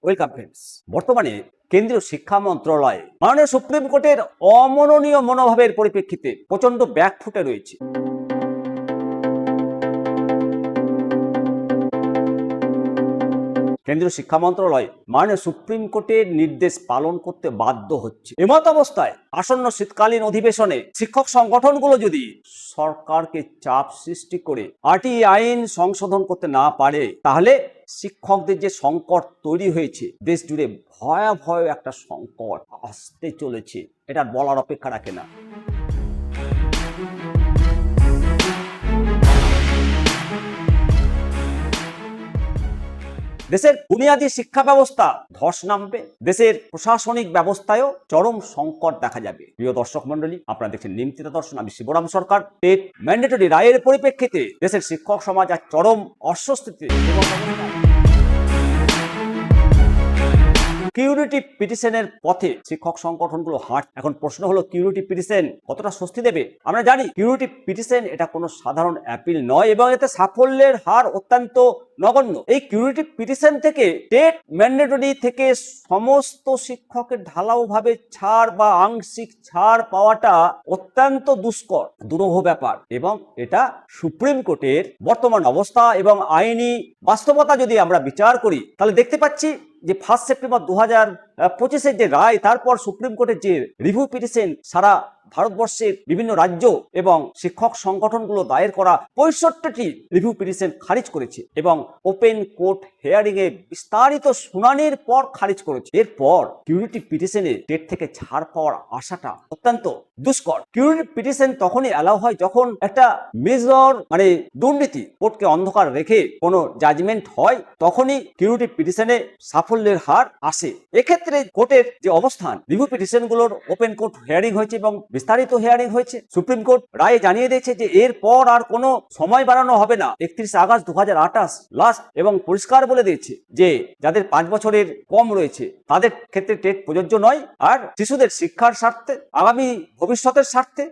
Welcome friends. বর্তমানে কেন্দ্রীয় শিক্ষা মন্ত্রণালয় মাননীয় সুপ্রিম কোর্টের অমননীয় মনোভাবের পরিপ্রেক্ষিতে প্রচন্ড ব্যাকফুটে রয়েছে। কেন্দ্রীয় শিক্ষা মন্ত্রণালয় মাননীয় সুপ্রিম কোর্টের নির্দেশ পালন করতে বাধ্য হচ্ছে। এমত অবস্থায় আসন্ন শীতকালীন অধিবেশনে শিক্ষক সংগঠনগুলো যদি সরকারকে চাপ সৃষ্টি করে আরটিই আইন সংশোধন করতে না পারে, তাহলে শিক্ষকদের যে সংকট তৈরি হয়েছে, দেশ জুড়ে ভয়াবহ একটা সংকট আসতে চলেছে, এটা বলার অপেক্ষা রাখে না। দেশের বুনিয়াদী শিক্ষা ব্যবস্থা ধস নামবে, দেশের প্রশাসনিক ব্যবস্থায়ও চরম সংকট দেখা যাবে। প্রিয় দর্শক মন্ডলী, আপনারা দেখছেন নিমতিতা দর্শন, আমি শিবরাম সরকার। টেট ম্যান্ডেটরি রায়ের পরিপ্রেক্ষিতে দেশের শিক্ষক সমাজ আজ চরম অস্বস্তিতে। কিউরিটি পিটিশনের পথে শিক্ষক সংগঠনগুলো হাঁটছে। এখন প্রশ্ন হলো, কিউরিটি পিটিশন কতটা স্বস্তি দেবে? আমরা জানি কিউরিটি পিটিশন এটা কোনো সাধারণ অ্যাপিল নয় এবং এতে সাফল্যের হার অত্যন্ত নগণ্য। এই কিউরিটি পিটিশন থেকে টেট ম্যান্ডেটরি থেকে সমস্ত শিক্ষকের ঢালাওভাবে ছাড় বা আংশিক ছাড় পাওয়াটা অত্যন্ত দুরূহ ব্যাপার এবং এটা সুপ্রিম কোর্টের বর্তমান অবস্থা এবং আইনি বাস্তবতা যদি আমরা বিচার করি, তাহলে দেখতে পাচ্ছি যে 1 সেপ্টেম্বর 2025 যে রায়, তারপর সুপ্রিম কোর্টের যে রিভিউ পিটিশন সারা ভারতবর্ষের বিভিন্ন রাজ্য এবং শিক্ষক সংগঠনগুলো দায়ের করা 65টি রিভিউ পিটিশন খারিজ করেছে এবং ওপেন কোর্ট হিয়ারিং এ বিস্তারিত শুনানির পর খারিজ করেছে। এরপর কিউরিটি পিটিশনে টেট থেকে ছাড় পাওয়ার আশাটা অত্যন্ত দুষ্কর। কিউরিটি পিটিশন তখনই অ্যালাউ হয় যখন একটা মেজর দুর্নীতি কোর্টকে অন্ধকার রেখে কোনো জাজমেন্ট হয়, তখনই কিউরিটি পিটিশনে সাফল্যের হার আসে। এক্ষেত্রে কোর্টের যে অবস্থান, রিভিউ পিটিশনগুলোর ওপেন কোর্ট হিয়ারিং হয়েছে এবং বিস্তারিত হিয়ারিং হয়েছে। সুপ্রিম কোর্ট রায়ে জানিয়ে দিয়েছে যে এরপর আর কোনো সময় বাড়ানো হবে না, 31 আগস্ট 2028 লাস্ট, এবং পরিষ্কার বলে দিয়েছে যে যাদের 5 বছরের কম রয়েছে তাদের ক্ষেত্রে টেট প্রযোজ্য নয়। আর শিশুদের শিক্ষার স্বার্থে, আগামী ভবিষ্যতের স্বার্থে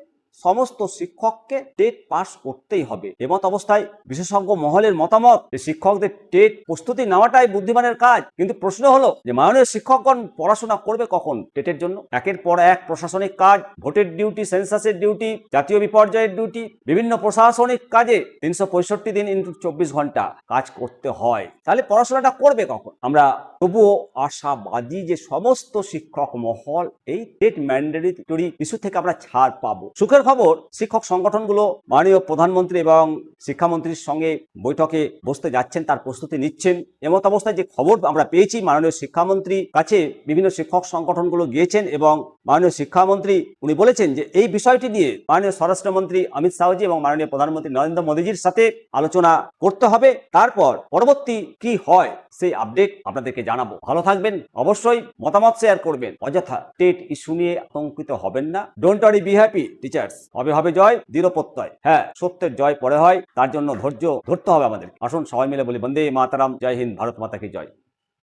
সমস্ত শিক্ষককে টেট পাস করতেই হবে। এমত অবস্থায় বিশেষজ্ঞ মহলের মতামত যে শিক্ষকদের টেট প্রস্তুতি নেওয়াটাই বুদ্ধিমানের কাজ। কিন্তু প্রশ্ন হলো যে মাননীয় শিক্ষকগণ পড়াশোনা করবে কখন টেটের জন্য? একের পর এক প্রশাসনিক কাজ, ভোটের ডিউটি, সেন্সাসের ডিউটি, জাতীয় বিপর্যয়ের ডিউটি, বিভিন্ন প্রশাসনিক কাজে 365 দিন ইনটু 24 ঘন্টা কাজ করতে হয়। তাহলে পড়াশোনাটা করবে কখন? আমরা তবুও আশাবাদী যে সমস্ত শিক্ষক মহল এই টেট ম্যান্ডেটরি ইস্যু থেকে আমরা ছাড় পাবো। সুখের খবর, শিক্ষক সংগঠনগুলো মাননীয় প্রধানমন্ত্রী এবং শিক্ষামন্ত্রীর সঙ্গে বৈঠকে বসতে যাচ্ছেন, তার প্রস্তুতি নিচ্ছেন। এমত অবস্থায় যে খবর আমরা পেয়েছি, মাননীয় শিক্ষামন্ত্রীর কাছে বিভিন্ন শিক্ষক সংগঠনগুলো গিয়েছেন এবং মাননীয় শিক্ষামন্ত্রী উনি বলেছেন যে এই বিষয়টি নিয়ে মাননীয় স্বরাষ্ট্রমন্ত্রী অমিত শাহজি এবং মাননীয় প্রধানমন্ত্রী নরেন্দ্র মোদীজির সাথে আলোচনা করতে হবে। তারপর পরবর্তী কি হয় সেই আপডেট আপনাদেরকে জানাবো। ভালো থাকবেন, অবশ্যই মতামত শেয়ার করবেন। অযথা টেট ইস্যু নিয়ে আতঙ্কিত হবেন না। Don't worry, be happy teachers. হবে জয়, দৃঢ় প্রত্যয়। হ্যাঁ, সত্যের জয় পরে হয়, তার জন্য ধৈর্য ধরতে হবে আমাদের। আসুন সবাই মিলে বলি বন্দে মাতরম, জয় হিন্দ, ভারত মাতা কি জয়।